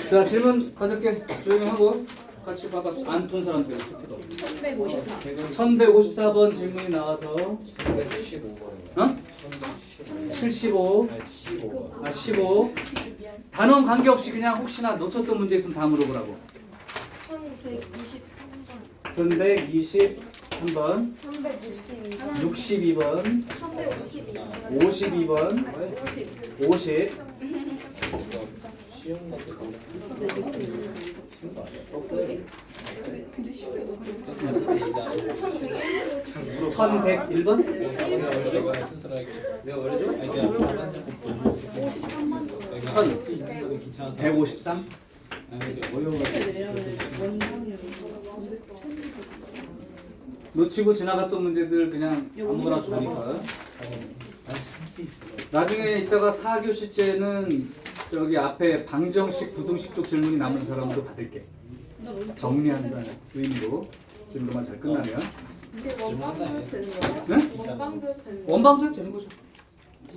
자, 질문 가볍게 조용히 하고 같이 봐봐. 안 푼 사람들. 1154. 1154번 질문이 나와서 15번이요. 어? 75, 15번. 15 단원 관계없이 그냥 혹시나 놓쳤던 문제 있으면 다 물어보라고. 1123번, 1123번, 1162번, 62번, 1152번, 52번, 50, 50 쉬운 것도 너무 쉬운 거 아니야? 근데 쉬워요. 1101번, 1101번? 내가 스스로 할게. 내가 원래 좀 알게 안 153? 놓치고 지나갔던 문제들 그냥 아무거나 주니까. 나중에 이따가 4교시째는 저기 앞에 방정식, 부등식 쪽 질문이 남은 사람도 받을게. 정리한다는 의미로 질문만 잘 끝나면. 이제 원방도 해도 되는 거예요? 네? 원방도 해도 되는 거예요? 원방도 해도 되는 거죠.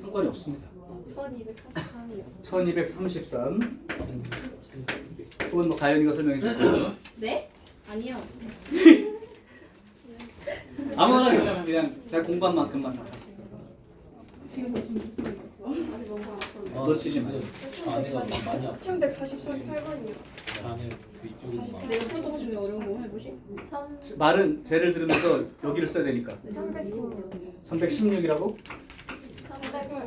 상관이 없습니다. 1233이요. 1233. 그건 뭐 가연이가 설명해 줄 거예요. 네? 아니요. 아무거나 괜찮아. 그냥 잘 공부한 만큼만 다. 지금 벌써 무슨 소리 있어? 아직 뭔가 안 놓치지 마. 안에가 많이 아파. 1148번이요. 안에 그 이쪽이 막. 내가 풀어보고 중에 어려운 거 해보시? 말은 제를 들으면서 여기를 써야 되니까. 1116, 316이라고? 348,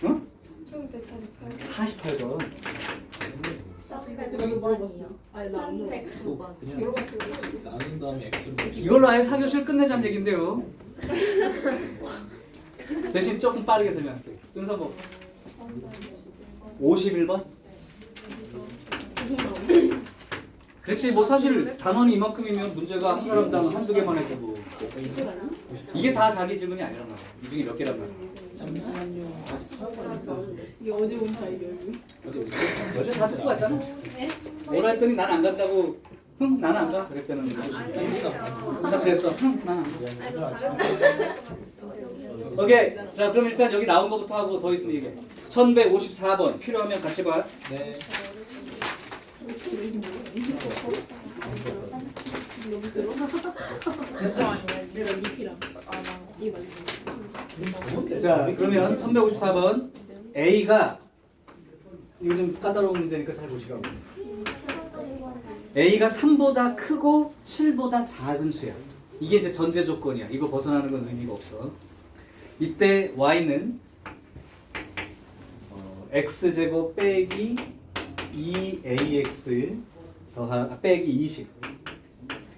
응? 1148, 48번. 여기 물어봤어. 아니 나안 물어봤어. 309번. 그냥 물어봤어. 나눈 다음에 X를 이걸로 아예 4교시를 끝내자는 얘긴데요. 대신 조금 빠르게 설명할게요. 은서가 없어. 51번? 그렇지. 뭐 사실 단원이 이만큼이면 문제가 한 사람당 한두 개만 해도 뭐. 이게 다 자기 질문이 아니란 말이야. 이 중에 몇 개란 말이야. 잠시만요. 이게 어제 온 사이에요. 어제 다 듣고 갔잖아. 뭐라 했더니 난 안 간다고. 흥, 나는 안 가. 그랬더니 은서 그랬어. 흥, 나는 안 가. 오케이. 자, 그럼 일단 여기 나온 거부터 하고 더 있으면 얘기해. 1154번 필요하면 같이 봐. 네. 여기서로? 그거 아니에요. 내가 리피랑 이 말고. 자, 그러면 1154번 A가 이거 좀 까다로운 문제니까 잘 보시라고. A가 3보다 크고 7보다 작은 수야. 이게 이제 전제 조건이야. 이거 벗어나는 건 의미가 없어. 이때 Y는 X제곱 빼기 2AX 빼기 20.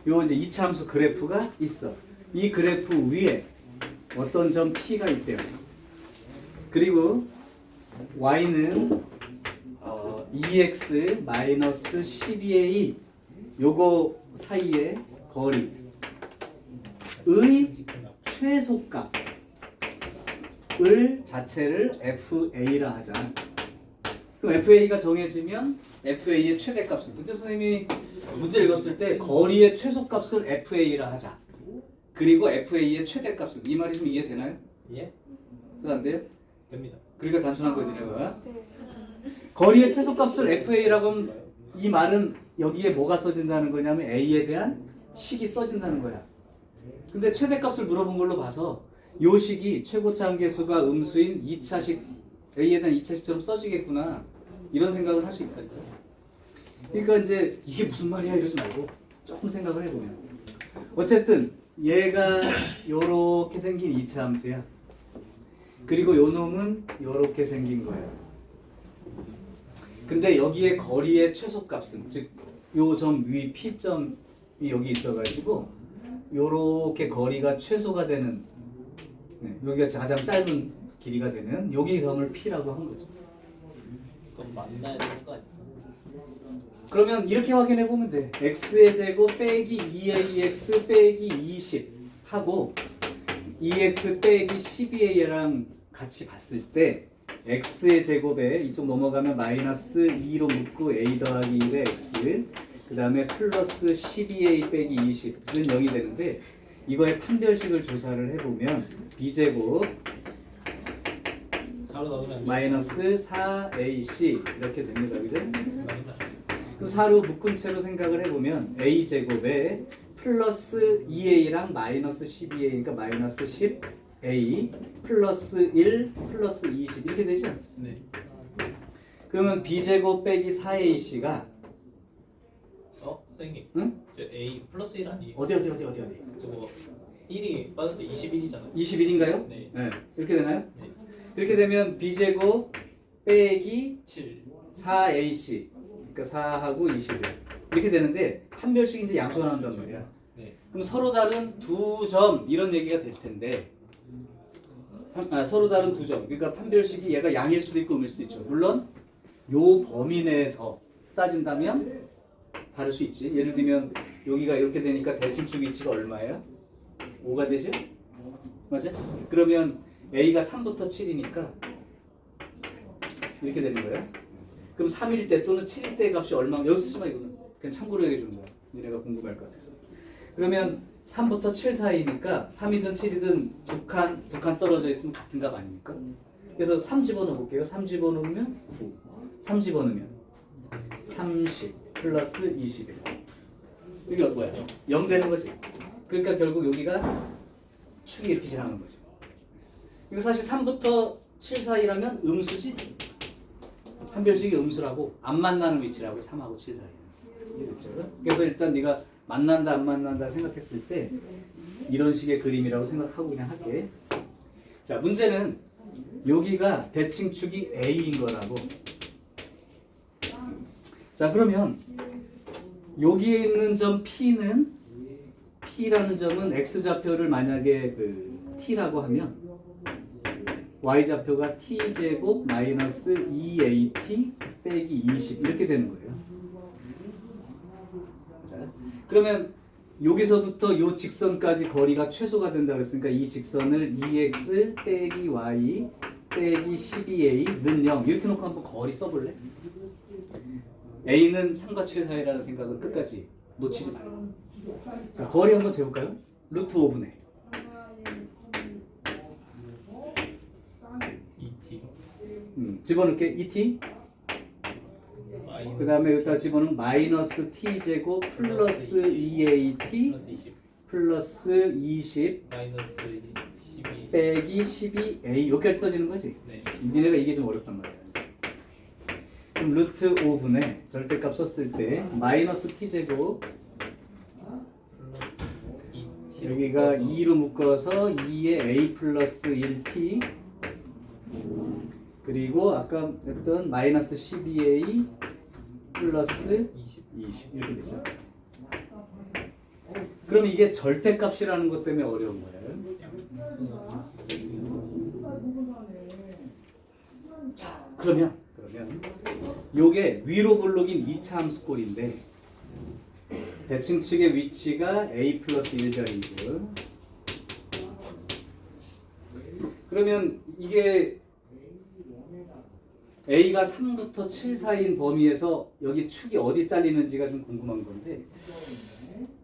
요 이제 이차함수 그래프가 있어. 이 그래프 위에 어떤 점 P가 있대요. 그리고 Y는 2x 마이너스 12a 요거 사이의 거리의 최소값을 자체를 FA라 하자. 그럼 FA가 정해지면 FA의 최대값은 그때 선생님이 문제 읽었을 때 거리의 최소값을 FA라 하자. 그리고 FA의 최대값은 이 말이 좀 이해되나요? 예? 안 돼요? 됩니다. 그러니까 단순한 거예요. 네. 거리의 최소값을 FA라고 하면 이 말은 여기에 뭐가 써진다는 거냐면 A에 대한 식이 써진다는 거야. 근데 최대값을 물어본 걸로 봐서 요 식이 최고차 한계수가 음수인 2차식 A에 대한 2차식처럼 써지겠구나 이런 생각을 할 수 있다. 그러니까 이제 이게 무슨 말이야 이러지 말고 조금 생각을 해보면 어쨌든 얘가 요렇게 생긴 2차 함수야. 그리고 요 놈은 요렇게 생긴 거야. 근데 여기에 거리의 최소값은 즉 요 점 위 P점이 여기 있어가지고 요렇게 거리가 최소가 되는 여기가 가장 짧은 길이가 되는 여기 점을 P라고 한 거죠. 그럼 만나야 되는 거 아니야? 그러면 이렇게 확인해 보면 돼. x의 제곱 빼기 2ax 빼기 20 하고 2x 빼기 12a랑 같이 봤을 때 x의 제곱에 이쪽 넘어가면 마이너스 2로 묶고 a 더하기 1의 x 그 다음에 플러스 12a 빼기 20은 0이 되는데 이거의 판별식을 조사를 해보면 b제곱 4로 나누면 안 돼? 마이너스 4ac 이렇게 됩니다. 그죠? 4로 묶은 채로 생각을 해보면 a 제곱에 플러스 2a랑 마이너스 12a니까 마이너스 10a 플러스 1 플러스 20 이렇게 되죠? 네. 그러면 b 제곱 빼기 4ac가 선생님. 응? 저 A 플러스 1 아니에요? 어디 저거 1이 빠져서 21이잖아요. 21인가요? 네. 이렇게 되나요? 네. 이렇게 되면 b 제곱 빼기 7. 4ac 그러니까 4하고 21 이렇게 되는데 판별식 이제 양수가 나온단 말이야. 네. 그럼 서로 다른 두 점 이런 얘기가 될 텐데 서로 다른 두 점 그러니까 판별식이 얘가 양일 수도 있고 음일 수도 있죠. 물론 요 범위 내에서 따진다면 다를 수 있지. 예를 들면 여기가 이렇게 되니까 대칭축 위치가 얼마예요? 5가 되죠? 맞아? 그러면 A가 3부터 7이니까 이렇게 되는 거예요. 그럼 3일 때 또는 7일 때 값이 얼마? 여기 쓰지 마 이거는. 그냥 참고로 얘기해 주는 거야. 니네가 궁금할 것 같아서. 그러면 3부터 7 사이니까 3이든 7이든 두 칸 떨어져 있으면 같은 값 아닙니까? 그래서 3 집어넣어 볼게요. 3 집어넣으면 9. 3 집어넣으면 30 플러스 21. 이게 뭐야? 0 되는 거지. 그러니까 결국 여기가 축이 이렇게 지나는 거죠. 이거 사실 3부터 7 사이라면 음수지. 판별식이 음수라고 안 만나는 위치라고 3하고 7 사이는. 이해됐죠? 그래서 일단 네가 만난다 안 만난다 생각했을 때 이런 식의 그림이라고 생각하고 그냥 할게. 자, 문제는 여기가 대칭축이 A인 거라고. 자, 그러면 여기에 있는 점 P라는 점은 X좌표를 만약에 그 T라고 하면 Y좌표가 T제곱 마이너스 2AT 빼기 20 이렇게 되는 거예요. 자, 그러면 여기서부터 요 직선까지 거리가 최소가 된다고 했으니까 이 직선을 2x 빼기 y 빼기 12a는 0 이렇게 놓고 한번 거리 써볼래? a는 3과 7 사이라는 생각은 끝까지 놓치지 말고. 자, 거리 한번 재볼까요? 루트 5분의 2T. 집어넣을게 2t 그 다음에 여기다 집어넣으면 마이너스 t제곱 플러스 2at 플러스 20. 플러스 20 마이너스 12. 빼기 12a 여기까지 써지는 거지? 네. 니네가 이게 좀 어렵단 말이야. 그럼 루트 5분의 절대값 썼을 때 마이너스 t제곱 플러스 2T. 여기가 2로 묶어서 2에 a 플러스 1t 그리고 아까 했던 마이너스 12a 플러스 20 이렇게 되죠. 그럼 이게 절대값이라는 것 때문에 어려운 거예요. 자, 그러면 요게 위로 블록인 2차 함수꼴인데 대칭축의 위치가 a 플러스 1자리고 그러면 이게 a가 3부터 7 사이인 범위에서 여기 축이 어디 잘리는지가 좀 궁금한 건데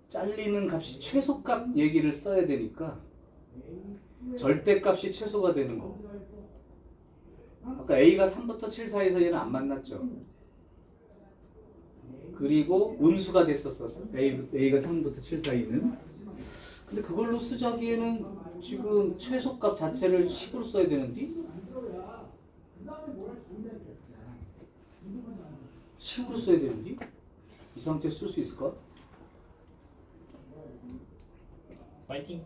잘리는 값이 최소값 얘기를 써야 되니까 절대값이 최소가 되는 거. 아까 a가 3부터 7 사이에서 얘는 안 만났죠. 그리고 음수가 됐었어. a가 3부터 7 사이는. 근데 그걸로 쓰자기에는 지금 최소값 자체를 10으로 써야 되는데 10으로 써야 되는데 이 상태에 쓸 수 있을까? 파이팅.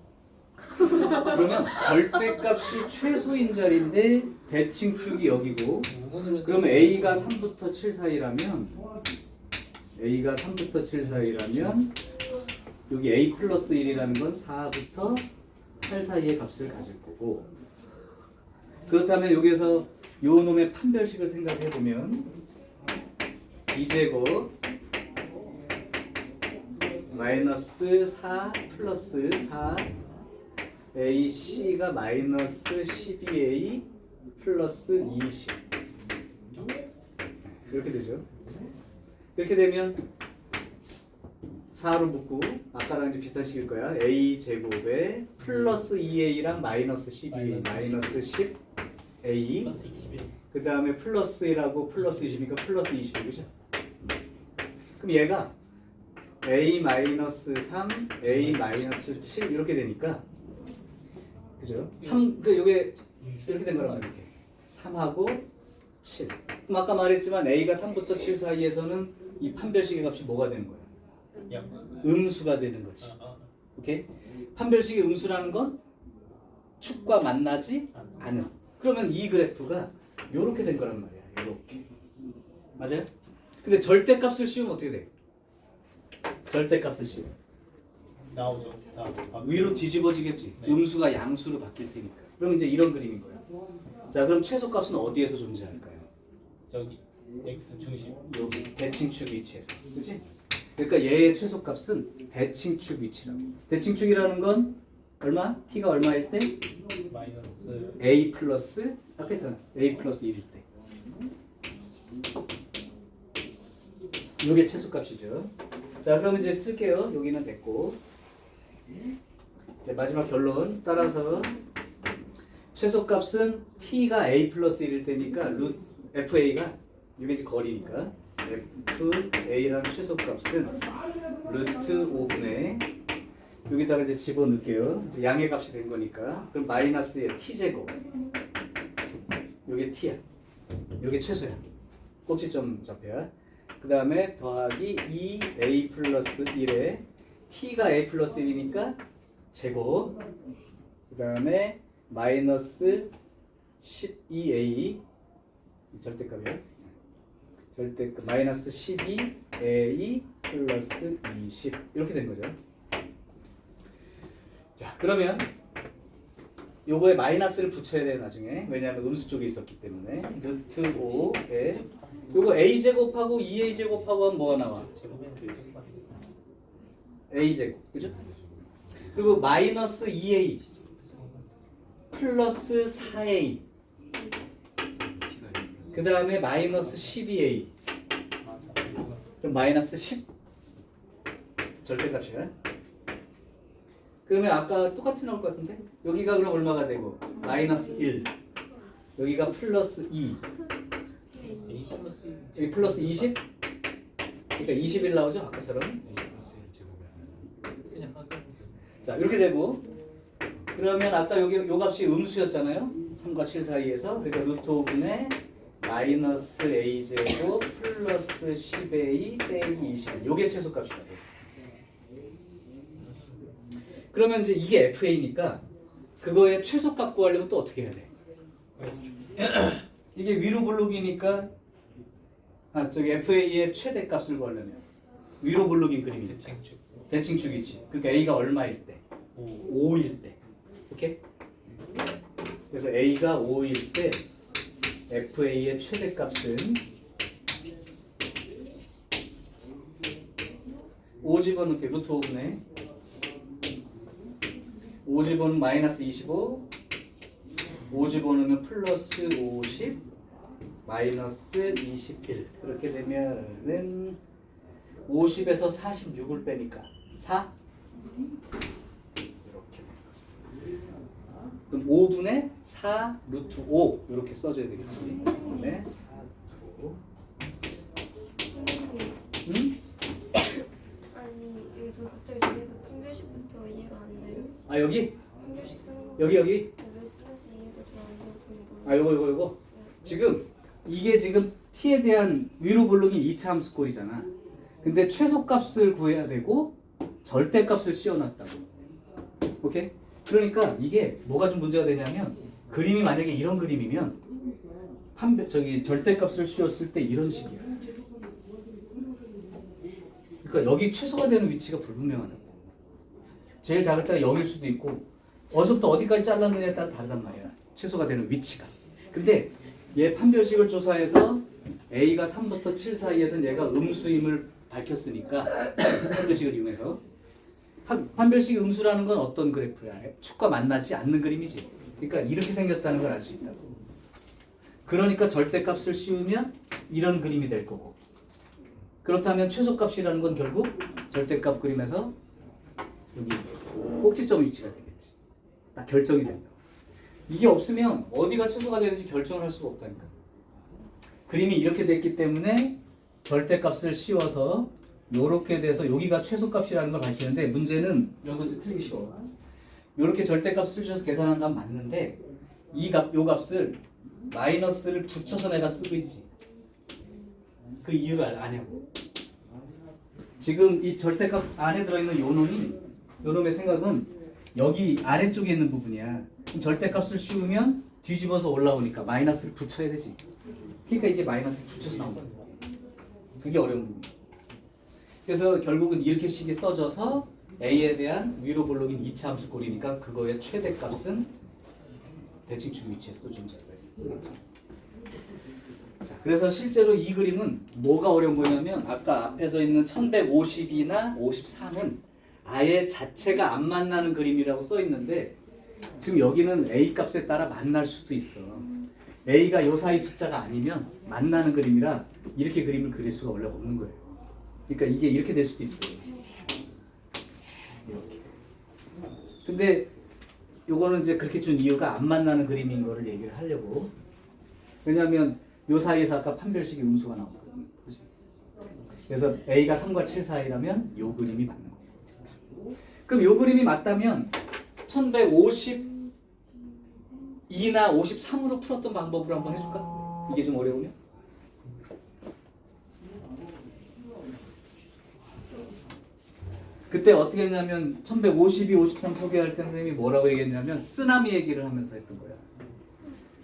그러면 절대값이 최소인 자리인데 대칭축이 여기고 그러면 a가 3부터 7 사이라면 여기 a 플러스 1이라는 건 4부터 8 사이의 값을 가질 거고 그렇다면 여기에서 요 놈의 판별식을 생각해 보면 2제곱 마이너스 4 플러스 4 AC가 마이너스 12A 플러스 20 이렇게 되죠. 이렇게 되면 4로 묶고 아까랑 이제 비슷한 식일 거야. A 제곱에 플러스 2A랑 마이너스 12A 마이너스 10A 플러스 21. 그 다음에 플러스 1하고 플러스 20이니까 플러스 20이죠. 그럼 얘가 a-3, a-7 이렇게 되니까 그죠? 3, 그 요게 이렇게 된 거란 말이에요. 3하고 7. 그럼 아까 말했지만 a가 3부터 7 사이에서는 이 판별식의 값이 뭐가 되는 거야? 양. 음수가 되는 거지. 아. 오케이? 판별식의 음수라는 건 축과 만나지 않음. 그러면 이 그래프가 요렇게 된 거란 말이야. 요렇게. 맞아요? 근데 절대값을 씌우면 어떻게 돼? 절대값을 씌우면 나오죠. 다 위로 뒤집어지겠지. 네. 음수가 양수로 바뀔 테니까. 그럼 이제 이런 그림인 거야. 자, 그럼 최소값은 어디에서 존재할까요? 저기 x 중심. 여기 대칭축 위치에서. 그렇지? 그러니까 얘의 최소값은 대칭축 위치라고. 대칭축이라는 건 얼마? t가 얼마일 때? 마이너스 a 플러스 아까 했잖아. a 플러스 1일 때. 이게 최소값이죠. 자, 그럼 이제 쓸게요. 여기는 됐고. 이제 마지막 결론 따라서 최소값은 t가 a 플러스 1일 때니까 루트 fa가 이게 이제 거리니까 fa라는 최소값은 루트 5분의 여기다가 이제 집어넣을게요. 이제 양의 값이 된 거니까 그럼 마이너스의 t 제곱 요게 t야. 요게 최소야. 꼭지점 잡혀야. 그 다음에 더하기 2a 플러스 1에 t가 a 플러스 1이니까 제곱 그 다음에 마이너스 12a 절대값이야. 절대값 마이너스 12a 플러스 20 이렇게 된 거죠. 자, 그러면 요거에 마이너스를 붙여야 돼 나중에. 왜냐하면 음수 쪽에 있었기 때문에. 루트 5에 요거 a 제곱하고 2a 제곱하고 하면 뭐가 나와? a 제곱. 그죠? 그리고 마이너스 2a 플러스 4a 그 다음에 마이너스 12a 그럼 마이너스 10 절대값이야. 그러면 아까 똑같이 나올 것 같은데? 여기가 그럼 얼마가 되고? 마이너스 1 여기가 플러스 2 a 플러스 여기 플러스 20 그러니까 21 나오죠? 아까처럼. 그냥 하게. 자, 이렇게 되고 그러면 아까 여기 요 값이 음수였잖아요. 3과 7 사이에서. 그러니까 루트 5분의 마이너스 a 제곱 플러스 10a 빼기 20. 요게 최소값이다. 그러면 이제 이게 fa니까 그거의 최소값 구하려면 또 어떻게 해야 돼? 이게 위로 블록이니까 저기 fa의 최대값을 구하려면 위로 블록인 그림이니까 대칭축. 대칭축 위치. 그러니까 a가 얼마일 때? 5일 때. 오케이? 그래서 a가 5일 때 fa의 최대값은 5 집어넣게 루트 5분의 5 집어넣으면 마이너스 25 5 집어넣으면 플러스 50 마이너스 21 그렇게 되면은 50에서 46을 빼니까 4 이렇게 되는 거죠. 그럼 5분의 4 루트 5 이렇게 써줘야 되겠지. 5분의 4 루트 5 응? 아니 여기서 갑자기 저기서 판별식부터 이해가 안 돼요. 아 여기? 판별식 쓰는 거 여기 왜 쓰는지 이해가 잘 안 되고. 아 요거 지금 이게 지금 t에 대한 위로 블록인 2차 함수꼴이잖아. 근데 최소값을 구해야 되고 절대값을 씌워놨다고. 오케이? 그러니까 이게 뭐가 좀 문제가 되냐면 그림이 만약에 이런 그림이면 절대값을 씌웠을 때 이런 식이야. 그러니까 여기 최소가 되는 위치가 불분명하다. 제일 작을 때가 0일 수도 있고 어디서부터 어디까지 잘랐느냐에 따라 다르단 말이야. 최소가 되는 위치가. 근데 얘 판별식을 조사해서 A가 3부터 7 사이에서는 얘가 음수임을 밝혔으니까 판별식을 이용해서 판별식 음수라는 건 어떤 그래프야? 축과 만나지 않는 그림이지. 그러니까 이렇게 생겼다는 걸 알 수 있다고. 그러니까 절대값을 씌우면 이런 그림이 될 거고 그렇다면 최소값이라는 건 결국 절대값 그림에서 여기 꼭지점 위치가 되겠지. 딱 결정이 된다. 이게 없으면 어디가 최소가 되는지 결정을 할 수가 없다니까. 그림이 이렇게 됐기 때문에 절대값을 씌워서 요렇게 돼서 여기가 최소값이라는 걸 밝히는데 문제는 여기서 이제 틀리기 쉬워. 요렇게 절대값을 주셔서 계산한 건 맞는데 요 값을 마이너스를 붙여서 내가 쓰고 있지. 그 이유를 아냐고. 지금 이 절대값 안에 들어있는 요 놈의 생각은 여기 아래쪽에 있는 부분이야. 그럼 절대값을 씌우면 뒤집어서 올라오니까 마이너스를 붙여야 되지. 그러니까 이게 마이너스를 붙여서 나온 거야. 그게 어려운 부분이야. 그래서 결국은 이렇게 식이 써져서 A에 대한 위로 볼록인 2차 함수 꼴이니까 그거의 최대값은 대칭 중 위치에 또 존재한다. 자, 그래서 실제로 이 그림은 뭐가 어려운 거냐면 아까 앞에 서 있는 1150이나 53은 아예 자체가 안 만나는 그림이라고 써 있는데 지금 여기는 A 값에 따라 만날 수도 있어. A가 요 사이 숫자가 아니면 만나는 그림이라 이렇게 그림을 그릴 수가 원래 없는 거예요. 그러니까 이게 이렇게 될 수도 있어요. 이렇게. 근데 요거는 이제 그렇게 준 이유가 안 만나는 그림인 거를 얘기를 하려고. 왜냐하면 요 사이에서 아까 판별식이 음수가 나왔거든요. 그래서 A가 3과 7 사이라면 요 그림이 맞는 거예요. 그럼 요 그림이 맞다면 1152나 53으로 풀었던 방법으로 한번 해줄까? 이게 좀 어려우냐? 그때 어떻게 했냐면 1152, 53 소개할 때 선생님이 뭐라고 얘기했냐면 쓰나미 얘기를 하면서 했던 거야.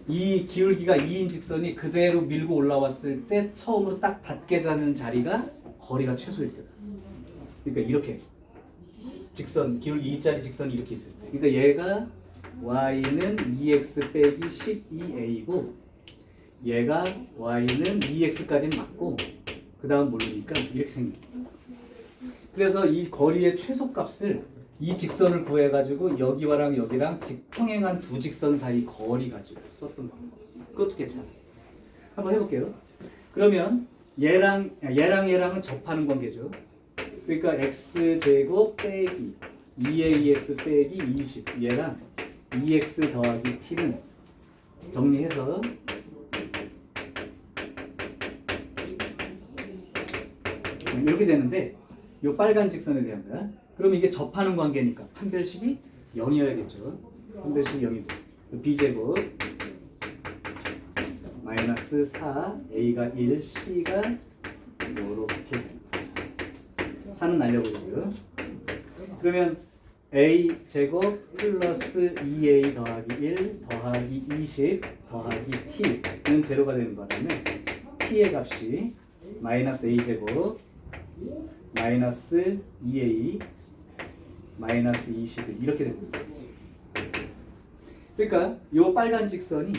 이 기울기가 2인 직선이 그대로 밀고 올라왔을 때 처음으로 딱 닿게 자는 자리가 거리가 최소일 때다. 그러니까 이렇게 직선, 기울기 2짜리 직선이 이렇게 있을 때. 그러니까 얘가 y는 2x 빼기 12a고 얘가 y는 2x까지는 맞고 그 다음 모르니까 이렇게 생깁니다. 그래서 이 거리의 최소값을 이 직선을 구해가지고 여기와랑 여기랑 평행한 두 직선 사이 거리 가지고 썼던 방법. 그것도 괜찮아. 한번 해볼게요. 그러면 얘랑은 접하는 관계죠. 그러니까 x제곱 빼기 2ax 빼기 20 얘랑 2x 더하기 t는 정리해서 이렇게 되는데 요 빨간 직선에 대한 거야. 그럼 이게 접하는 관계니까 판별식이 0이어야겠죠. 판별식이 0이 돼. b제곱 마이너스 4 a가 1 c가 요렇게 되는 거죠. 4는 날려버리고요. 그러면 a제곱 플러스 2a 더하기 1 더하기 20 더하기 t는 제로가 되는 바람에 t의 값이 마이너스 a제곱 마이너스 2a 마이너스 21 이렇게 됩니다. 그러니까 요 빨간 직선이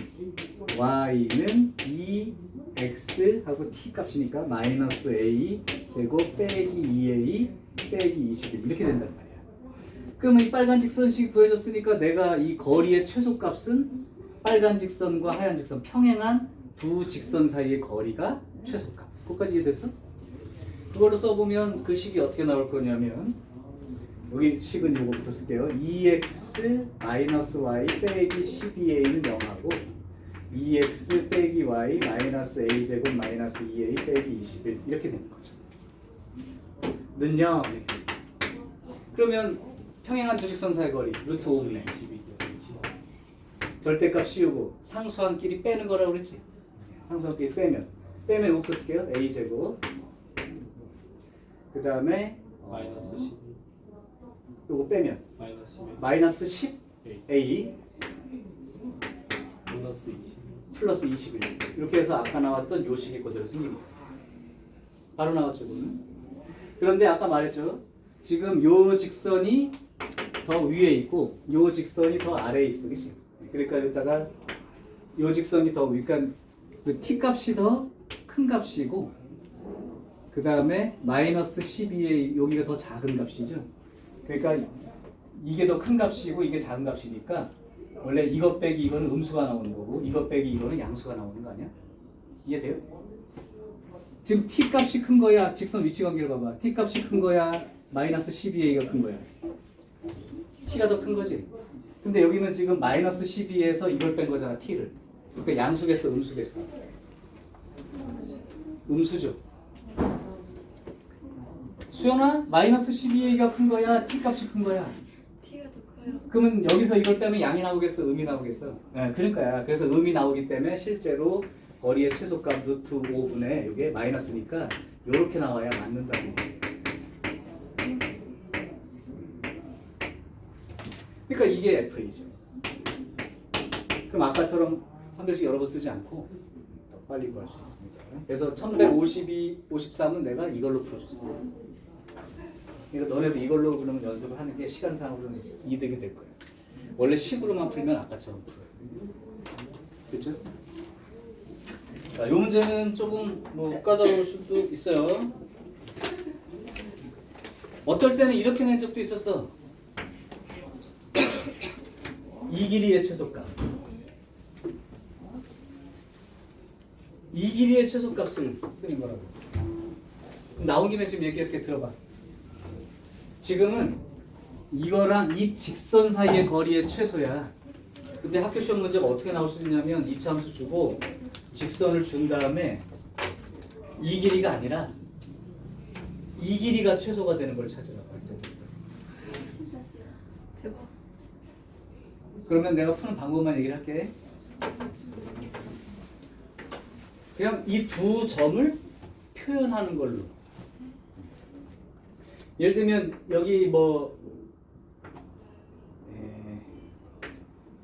y는 2x 하고 t 값이니까 마이너스 a 제곱 빼기 2a 빼기 21 이렇게 된단 말이야. 그러면 이 빨간 직선식 구해줬으니까 내가 이 거리의 최소값은 빨간 직선과 하얀 직선 평행한 두 직선 사이의 거리가 최소값. 그것까지 이해됐어? 그걸로 써보면 그 식이 어떻게 나올 거냐면 여기 식은 요거부터 쓸게요. 2x 마이너스 y 빼기 12a는 0하고 2x 빼기 y 마이너스 a제곱 마이너스 2a 빼기 21 이렇게 되는 거죠. 는요. 그러면 평행한 두 직선 사이 거리 루트 5분의 절대값 씌우고 상수함끼리 빼는 거라고 그랬지. 상수함끼리 빼면 요거부터 쓸게요. a제곱 그 다음에 마이너스 10 요거 빼면 마이너스 10 마이너스 10a 플러스 20 플러스 21 이렇게 해서 아까 나왔던 요 식이 그대로 생깁니다. 바로 나왔죠. 그러면. 그런데 아까 말했죠. 지금 요 직선이 더 위에 있고 요 직선이 더 아래에 있어. 그치? 그러니까 여기다가 요 직선이 더 그러니까 그 t 값이 더 큰 값이고 그 다음에 마이너스 12에 여기가 더 작은 값이죠. 그러니까 이게 더 큰 값이고 이게 작은 값이니까 원래 이것 빼기 이거는 음수가 나오는 거고 이것 빼기 이거는 양수가 나오는 거 아니야? 이해돼요? 지금 t 값이 큰 거야. 직선 위치 관계를 봐봐. t 값이 큰 거야. 마이너스 12a가 큰 거야. t가 더 큰 거지. 근데 여기는 지금 마이너스 12에서 이걸 뺀 거잖아. t를. 그러니까 양수겠어, 음수겠어? 음수죠. 수연아 마이너스 12a가 큰 거야? t 값이 큰 거야? T가 더 커요. 그러면 여기서 이걸 빼면 양이 나오겠어? 음이 나오겠어? 네, 그러니까요. 그래서 음이 나오기 때문에 실제로 거리의 최소값 루트 5분의 이게 마이너스니까 이렇게 나와야 맞는다고. 그러니까 이게 FA죠. 그럼 아까처럼 한 별씩 여러 번 쓰지 않고 더 빨리 구할 수 있습니다. 그래서 1152, 53은 내가 이걸로 풀어줬어. 그러니까 너네도 이걸로 그러면 연습을 하는 게 시간상으로는 이득이 될 거야. 원래 식으로만 풀면 아까처럼 풀어요. 그렇죠? 자, 이 문제는 조금 뭐 까다로울 수도 있어요. 어떨 때는 이렇게 낸 적도 있었어. 이 길이의 최소값. 이 길이의 최소값을 쓰는 거라고. 그럼 나온 김에 지금 얘기 이렇게 들어봐. 지금은 이거랑 이 직선 사이의 거리의 최소야. 근데 학교 시험 문제가 어떻게 나올 수 있냐면 이차함수 주고 직선을 준 다음에 이 길이가 아니라 이 길이가 최소가 되는 걸 찾으라고 할 때. 진짜 싫어. 대박. 그러면 내가 푸는 방법만 얘기를 할게. 그냥 이 두 점을 표현하는 걸로. 예를 들면 여기 뭐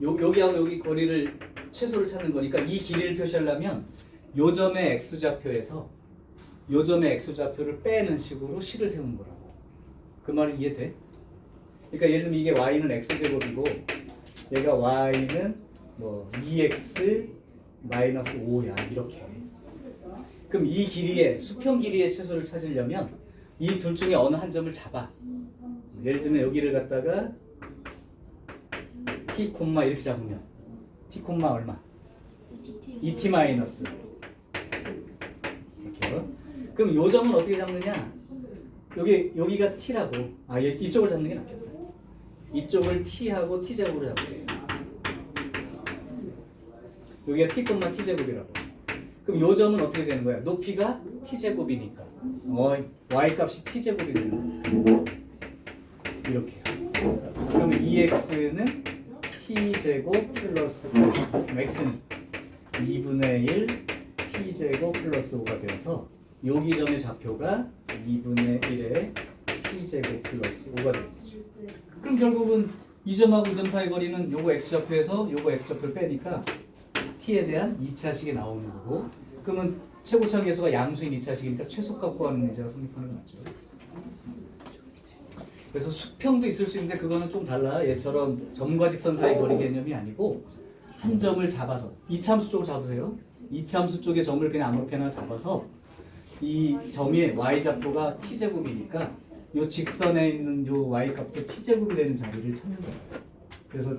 여기하고 여기 거리를 최소를 찾는 거니까 이 길이를 표시하려면 요 점의 x좌표에서 요 점의 x좌표를 빼는 식으로 식을 세우는 거라고. 그 말이 이해돼? 그러니까 예를 들면 이게 y는 x제곱이고 얘가 y는 뭐 2x 마이너스 5야 이렇게. 그럼 이 길이의 수평 길이의 최소를 찾으려면 이 둘 중에 어느 한 점을 잡아. 예를 들면 여기를 갖다가 t 콤마 이렇게 잡으면 t 콤마 얼마? 2t 마이너스 이렇게요. 그럼 요 점은 어떻게 잡느냐? 여기가 t라고. 아, 이쪽을 잡는 게 낫겠다. 이쪽을 t하고 t제곱으로 잡을게요. 여기가 t 콤마 t제곱이라고. 그럼 요 점은 어떻게 되는 거야? 높이가 t제곱이니까 y 값이 t제곱이 되는 거야. 이렇게. 그러면 2x는 t제곱 플러스 x는 2분의 1 t제곱 플러스 5가 되어서 여기 점의 좌표가 2분의 1의 t제곱 플러스 5가 되는 거죠. 그럼 결국은 이 점하고 이 점 사이 거리는 요거 x좌표에서 요거 x좌표를 빼니까 t에 대한 2차식이 나오는 거고, 그러면 최고차 계수가 양수인 2차식이니까 최소값 구하는 문제가 성립하는 거 맞죠? 그래서 수평도 있을 수 있는데 그거는 좀 달라. 얘처럼 점과 직선 사이 거리 개념이 아니고 한 점을 잡아서 2차함수 쪽을 잡으세요. 2차함수 쪽의 점을 그냥 아무렇게나 잡아서 이 점의 y좌표가 t제곱이니까 이 직선에 있는 이 y값도 t제곱이 되는 자리를 찾는 거예요. 그래서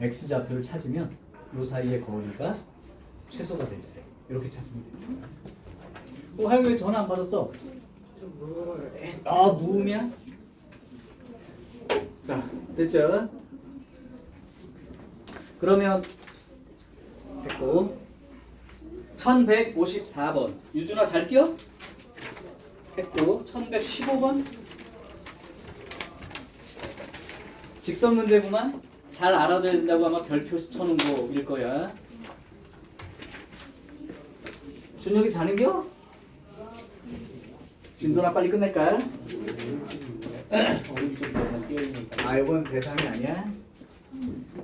x좌표를 찾으면 이 사이의 거리가 최소가 될 자리. 이렇게 찾으면 됩니다. 하영 왜 전화 안 받았어? 아, 무음이야? 자, 됐죠? 그러면 됐고 1154번 유준아 잘 띄워? 했고 1115번 직선 문제구만. 잘 알아둬야 된다고 아마 별표 쳐놓은 거일 거야. 준혁이 자는겨? 진도나 빨리 끝낼까? 아, 이건 대상이 아니야.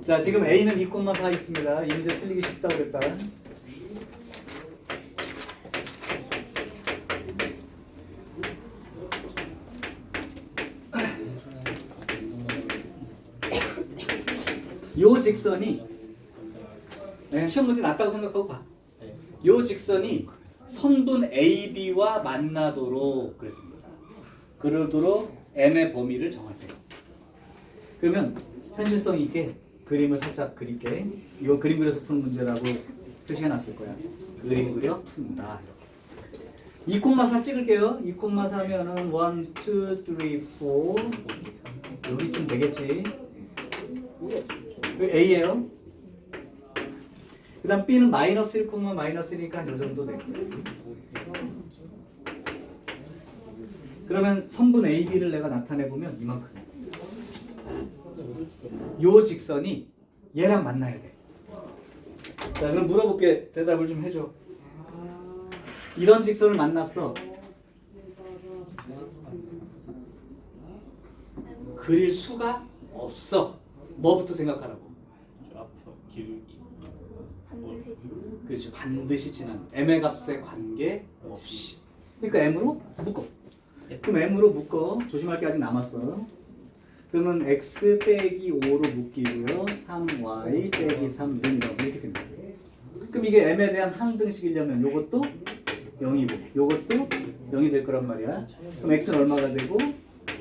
자, 지금 A는 2,4 있습니다. 이 문제 틀리기 쉽다고 그랬다. 요 직선이 시험 문제 났다고 생각하고 봐. 요 직선이 선분 AB와 만나도록 그랬습니다. 그러도록 M의 범위를 정하세요. 그러면 현실성 있게 그림을 살짝 그릴게. 이거 그림 그려서 푸는 문제라고 표시해놨을 거야. 그림 그려 푼다. 이렇게. 2,4 찍을게요. 2,4면은 1, 2, 3, 4 여기쯤 되겠지. A예요. 그 다음 B는 마이너스 1, 마이너스 1이니까 요 정도 되고. 그러면 선분 AB를 내가 나타내 보면 이만큼. 요 직선이 얘랑 만나야 돼. 자, 그럼 물어볼게. 대답을 좀 해줘. 이런 직선을 만났어. 그릴 수가 없어. 뭐부터 생각하라고? 앞 기울기. 반드시 지금 그렇죠. 반드시 지난 m의 값에 관계 없이. 그러니까 m으로 묶어. 그럼 m으로 묶어. 조심할 게 아직 남았어. 그러면 x 빼기 5로 묶이고요. 3y 빼기 3 이렇게 됩니다. 그럼 이게 m에 대한 항등식이려면 요것도 0이고 요것도 0이 될 거란 말이야. 그럼 x는 얼마가 되고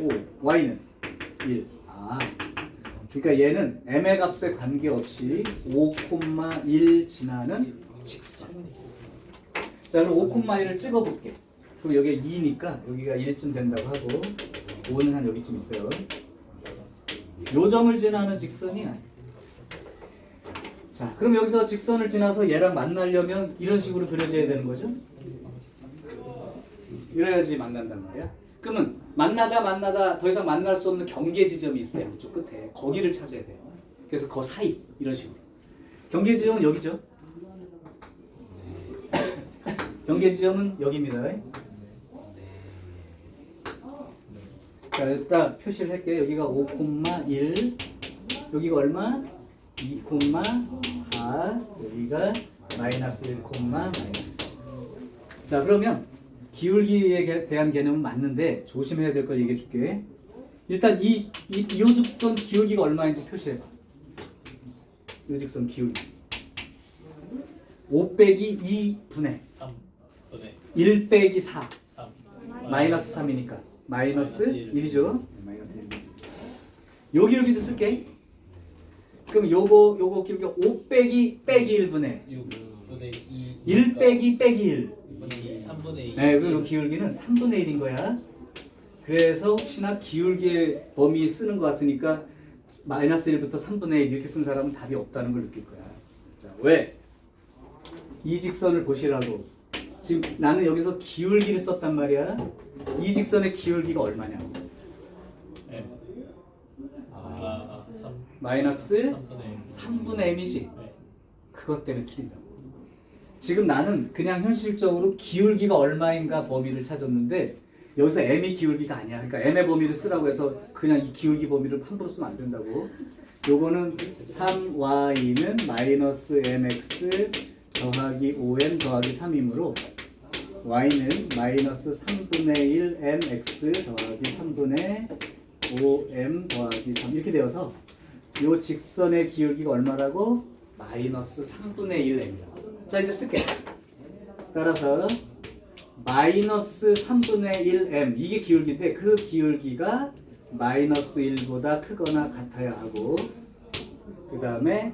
5, y는 1. 아, 그러니까 얘는 m의 값에 관계없이 5,1 지나는 직선. 자, 그럼 5,1을 찍어볼게. 그럼 여기가 2니까 여기가 1쯤 된다고 하고 5는 한 여기쯤 있어요. 요 점을 지나는 직선이 아니야. 자, 그럼 여기서 직선을 지나서 얘랑 만나려면 이런 식으로 그려져야 되는 거죠? 이래야지 만난단 말이야. 그러면 만나다 더 이상 만날 수 없는 경계 지점이 있어요. 양쪽 끝에. 거기를 찾아야 돼요. 그래서 그 사이 이런 식으로. 경계 지점은 여기죠. 경계 지점은 여기입니다. 자, 일단 표시를 할게요. 여기가 5,1, 여기가 얼마? 2,4, 여기가 마이너스 1, 마이너스. 자, 그러면 기울기에 대한 개념은 맞는데 조심해야 될 걸 얘기해 줄게. 일단 이 직선 기울기가 얼마인지 표시해봐. 이 직선 기울기 5 빼기 2분의 3분의 1 빼기 4 3. 마이너스 3이니까 마이너스 마이너스 1. 1이죠. 마이너스 1. 요 기울기도 쓸게. 그럼 요거 기울기가 5 빼기 1분의 6분의 2. 1 빼기 1. 3분의 2. 네, 그리고 기울기는 3분의 1인 거야. 그래서 혹시나 기울기의 범위 쓰는 것 같으니까 마이너스 1부터 3분의 1 이렇게 쓴 사람은 답이 없다는 걸 느낄 거야. 자, 왜? 이 직선을 보시라고. 지금 나는 여기서 기울기를 썼단 말이야. 이 직선의 기울기가 얼마냐고. M. 3. 마이너스 3분의 3분의 m이지. 네. 그것 때문에 틀린다고. 지금 나는 그냥 현실적으로 기울기가 얼마인가 범위를 찾았는데 여기서 m이 기울기가 아니야. 그러니까 m의 범위를 쓰라고 해서 그냥 이 기울기 범위를 함부로 쓰면 안 된다고. 요거는 3y는 마이너스 mx 더하기 5m 더하기 3이므로 y는 마이너스 3분의 1 mx 더하기 3분의 5m 더하기 3 이렇게 되어서 요 직선의 기울기가 얼마라고? 마이너스 3분의 1m이라고. 자, 이제 쓸게. 따라서 마이너스 3분의 1m 이게 기울기인데 그 기울기가 마이너스 1보다 크거나 같아야 하고 그 다음에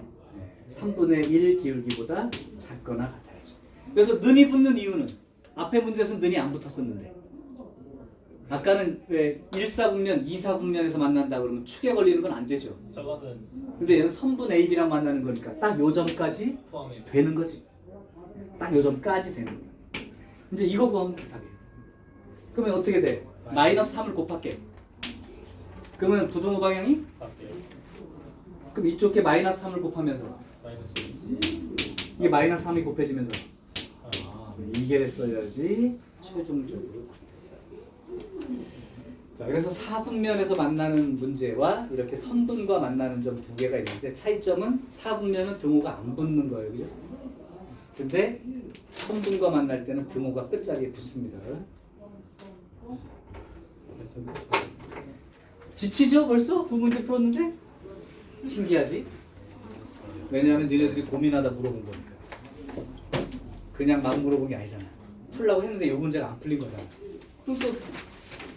3분의 1 기울기보다 작거나 같아야지. 그래서 는이 붙는 이유는 앞에 문제에서 는이 안 붙었었는데 아까는 왜 1사분면 2사분면에서 만난다 그러면 축에 걸리는 건 안 되죠. 저거는 근데 얘는 선분 AB랑 만나는 거니까 딱 요 점까지 포함해요. 되는 거지. 딱 요 점까지 되는 거야. 이제 이거 구하면 답이에요. 그러면 어떻게 돼? 마이너스 3을 곱할게. 그러면 부동호 방향이? 밖에 그럼 이쪽에 마이너스 3을 곱하면서 마이너스 이게 마이너스 3이 곱해지면서 이게 됐어야지 최종적으로. 자, 그래서 사분면에서 만나는 문제와 이렇게 선분과 만나는 점 두 개가 있는데 차이점은 사분면은 등호가 안 붙는 거예요, 그죠? 근데 선분과 만날 때는 등호가 끝자리에 붙습니다. 지치죠? 벌써 두 문제 풀었는데? 신기하지? 왜냐하면 니네들이 고민하다 물어본 거니까. 그냥 막 물어본 게 아니잖아. 풀라고 했는데 이 문제가 안 풀린 거잖아. 그럼 또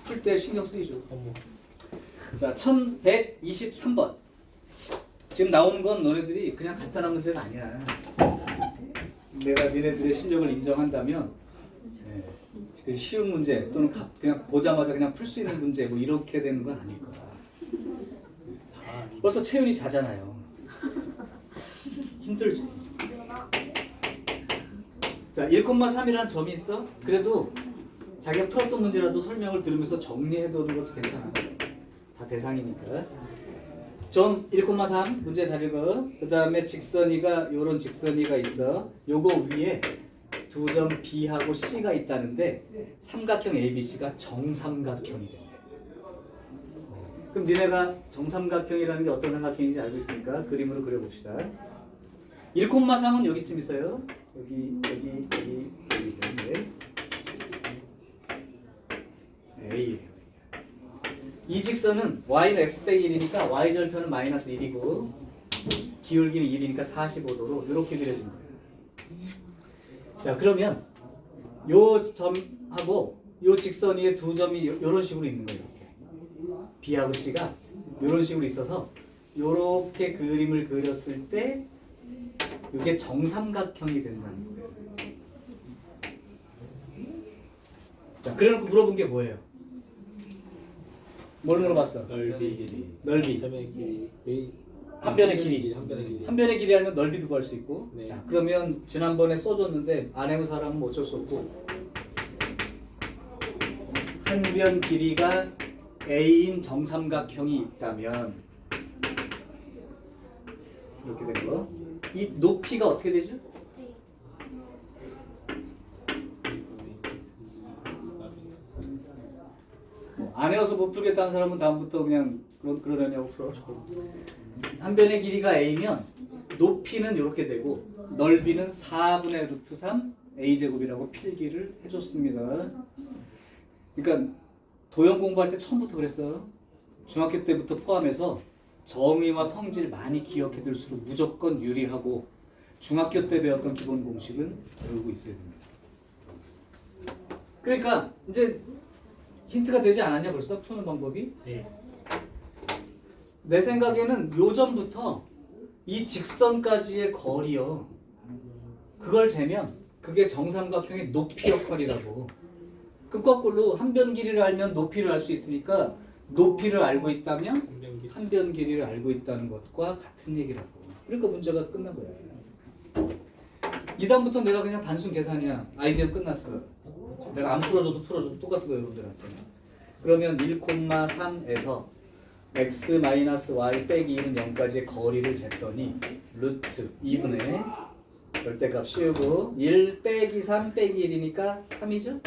풀 때 신경 쓰이죠. 자, 1123번. 지금 나오는 건 너네들이 그냥 간단한 문제가 아니야. 내가 니네들의 실력을 인정한다면 그 쉬운 문제 또는 그냥 보자마자 그냥 풀 수 있는 문제 뭐 이렇게 되는 건 아닐 거야. 벌써 채윤이 자잖아요. 힘들지. 자, 1,3이라는 점이 있어. 그래도 자기가 풀었던 문제라도 설명을 들으면서 정리해두는 것도 괜찮아. 다 대상이니까. 점 1,3 문제 잘 읽어. 그 다음에 직선이가 요런 직선이가 있어. 요거 위에 두 점 B하고 C가 있다는데 삼각형 ABC가 정삼각형이 된대. 그럼 니네가 정삼각형이라는 게 어떤 삼각형인지 알고 있으니까 그림으로 그려봅시다. 1,3은 여기쯤 있어요. 여기 있는데 A예요. 이 직선은 y는 x 빼기 1이니까 y절편은 마이너스 1이고 기울기는 1이니까 45도로 이렇게 그려진 거예요. 자, 그러면 요 점하고 요 직선 위에 두 점이 이런 식으로 있는 거예요. 이렇게. B하고 C가 이런 식으로 있어서 이렇게 그림을 그렸을 때 이게 정삼각형이 된다는 거예요. 자, 그래놓고 물어본 게 뭐예요? 뭘 물어봤어? 넓이 길이. 넓이. 세변의 길이. A. 한 변의 길이. 한 변의 길이. 한 변의 길이 하면 넓이도 구할 수 있고. 네. 자, 그러면 지난번에 써줬는데 안 해본 사람은 어쩔 수 없고. 한 변 길이가 A인 정삼각형이 있다면 이렇게 된 거. 이 높이가 어떻게 되죠? 안 외워서 못 풀겠다는 사람은 다음부터 그냥 그러려냐고 풀어. 한 변의 길이가 A면 높이는 이렇게 되고 넓이는 4분의 루트 3 A제곱이라고 필기를 해줬습니다. 그러니까 도형 공부할 때 처음부터 그랬어. 중학교 때부터 포함해서 정의와 성질 많이 기억해둘수록 무조건 유리하고 중학교 때 배웠던 기본 공식은 배우고 있어야 됩니다. 그러니까 이제 힌트가 되지 않았냐 벌써 푸는 방법이? 네. 내 생각에는 요점부터 이 직선까지의 거리요. 그걸 재면 그게 정삼각형의 높이 역할이라고. 그 거꾸로 한 변 길이를 알면 높이를 알 수 있으니까 높이를 알고 있다면 한 변 길이. 한 변 길이를 알고 있다는 것과 같은 얘기라고. 그러니까 문제가 끝난 거야. 이 다음부터 내가 그냥 단순 계산이야. 아이디어 끝났어. 내가 안 풀어줘도 똑같은 거예요, 여러분들한테. 그러면 1,3에서 x-y 빼기 1은 0까지의 거리를 쟀더니 루트 2분의 절대값 씌우고 1 빼기 3 빼기 1이니까 3이죠?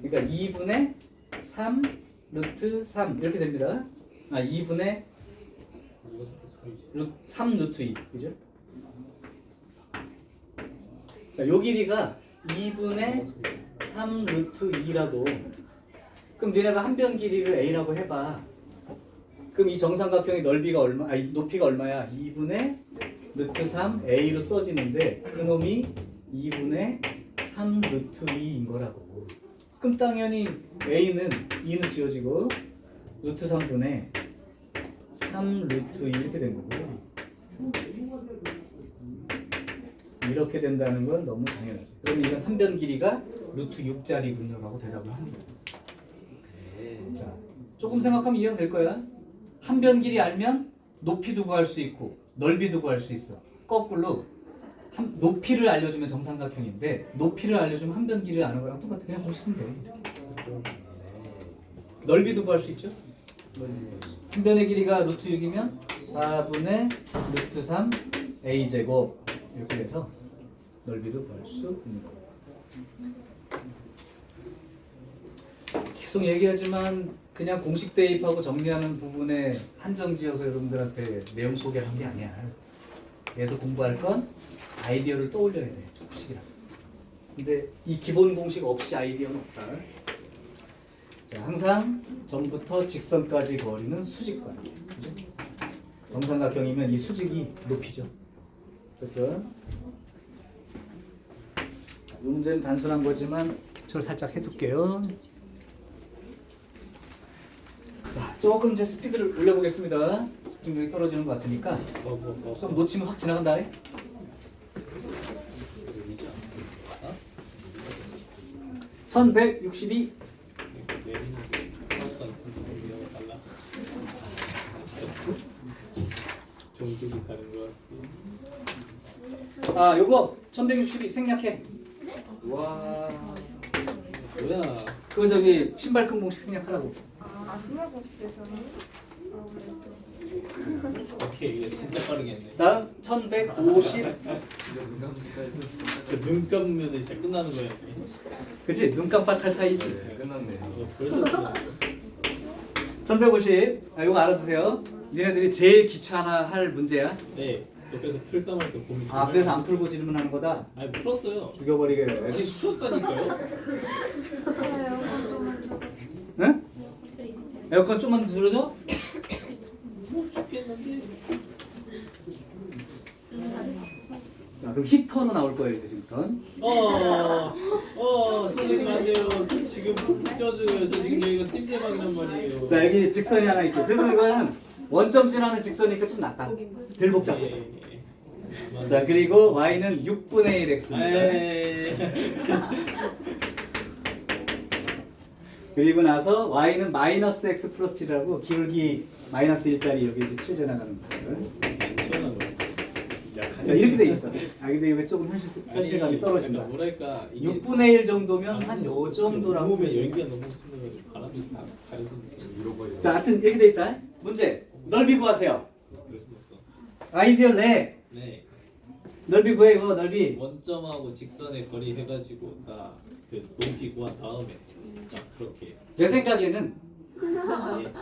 그러니까 2분의 3 루트 3 이렇게 됩니다. 2분의 3 루트 2 그죠? 자, 요 길이가 2분의 3 루트 2라고. 그럼 니네가 한 변 길이를 A라고 해봐. 그럼 이 정삼각형의 넓이가 얼마? 높이가 얼마야? 2분의 루트 3 A로 써지는데 그 놈이 2분의 3 루트 2인 거라고. 그럼 당연히 A는 2는 지워지고 루트 3분의 3 루트 2 이렇게 된 거고. 이렇게 된다는 건 너무 당연하지. 그러면 이건 한 변 길이가 루트 6짜리군요 라고 대답을 합니다. 자, 조금 생각하면 이해가 될 거야. 한 변 길이 알면 높이도 구할 수 있고 넓이도 구할 수 있어. 거꾸로 높이를 알려주면 정삼각형인데 높이를 알려주면 한 변 길이를 아는 거랑 똑같아. 그냥 공식 쓰면 돼. 넓이도 구할 수 있죠. 한 변의 길이가 루트 6이면 4분의 루트 3 A제곱 이렇게 돼서 넓이도 구할 수 있는 거예요. 계속 얘기하지만 그냥 공식 대입하고 정리하는 부분에 한정지어서 여러분들한테 내용 소개를 한 게 아니야. 그래서 공부할 건 아이디어를 떠올려야 돼. 조금씩이라도. 근데 이 기본 공식 없이 아이디어는 없다. 자, 항상 점부터 직선까지 거리는 수직 관계. 그죠? 정삼각형이면 이 수직이 높이죠. 그래서 이 문제는 단순한 거지만 저를 살짝 해둘게요. 자, 조금 제 스피드를 올려보겠습니다. 집중력이 떨어지는 것 같으니까 좀 놓치면 확 지나간다. 1162. 종족이 다른 것 같고. 요거 1162 생략해. 와. 뭐야? 그거 저기 신발 큰 공식 생략하라고. 스몰 공식에서는 아무래도 오케이 이거 진짜 빠르겠네. 다음 1150. 눈 감으면 진짜 끝나는 거야. 그치? 눈 깜빡할 사이지. 끝났네. 벌써 끝나. 1150. 아, 이거 알아두세요. 니네들이 제일 귀찮아할 문제야. 네. 저 그래서 풀까 말까 고민. 아, 그래서 안 풀고 질문하는 거다. 아니 풀었어요. 죽여버리게. 아니 풀었다니까요. 에어컨 좀만 줘. 응? 에어컨 좀만 들어줘? 뭐 죽겠는데. 자, 그럼 히터로 나올 거예요, 이제 지금부터. 선생님 안 돼요. 저 지금 푹푹 쪄줘요. 저 지금 여기가 찜질방이란 말이에요. 자, 여기 직선이 하나 있고. 그리고 이거는 원점 지나는 직선이니까 좀 낫다. 덜 복잡해. 예. 자, 그리고 y는 6분의 1 x입니다. 에이. 그리고 나서 y는 마이너스 x 플러스 7이라고 기울기 마이너스 1짜리 여기 이제 7 지나가는 거예요. 시원한 거. 자, 이렇게 돼 있어. 아, 근데 이거 조금 현실감이 떨어진다. 약간 뭐랄까 이게 6분의 1 정도면 한 요 정도라고. 몸에 열기가 너무 심해가지고 바람이 다 가려서 자, 하여튼 이렇게 돼 있다. 문제. 넓이 구하세요. 그럴 순 없어. 아이디어 내. 네. 넓이 구해 이거 넓이. 원점하고 직선의 거리 해가지고 다 그 높이 구한 다음에 딱 그렇게. 내 생각에는 네.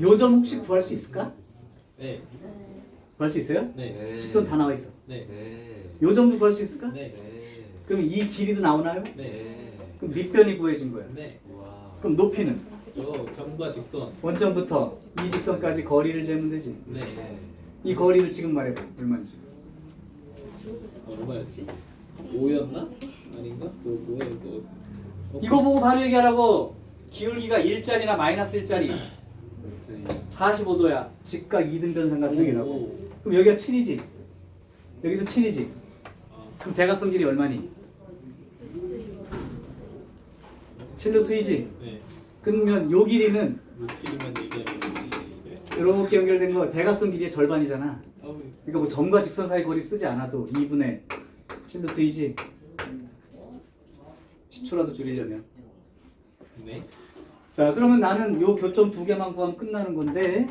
요 점 혹시 구할 수 있을까? 네. 구할 수 있어요? 네. 직선 다 나와 있어. 네. 네. 요 점도 구할 수 있을까? 네. 네. 그럼 이 길이도 나오나요? 네. 그럼 밑변이 구해진 거야. 네. 와. 그럼 높이는 저 점과 직선. 원점부터 이 직선까지 거리를 재면 되지. 네. 이 거리를 지금 말해봐. 얼마인지. 얼마였지? 5였나? 아닌가? 뭐야 이거? 이거 보고 바로 얘기하라고. 기울기가 1짜리나 마이너스 1짜리. 45도야. 직각 2등변 삼각형이라고. 그럼 여기가 7이지. 여기도 7이지. 그럼 대각선 길이 얼마니? 7루트이지. 네. 그러면 요 길이는 루트이면 얘기하면 네. 이렇게 연결된 거 대각선 길이의 절반이잖아. 아우, 그러니까 뭐 점과 직선 사이 거리 쓰지 않아도 2분의 7루트이지. 10초라도 줄이려면. 네. 자, 그러면 나는 요 교점 두 개만 구하면 끝나는 건데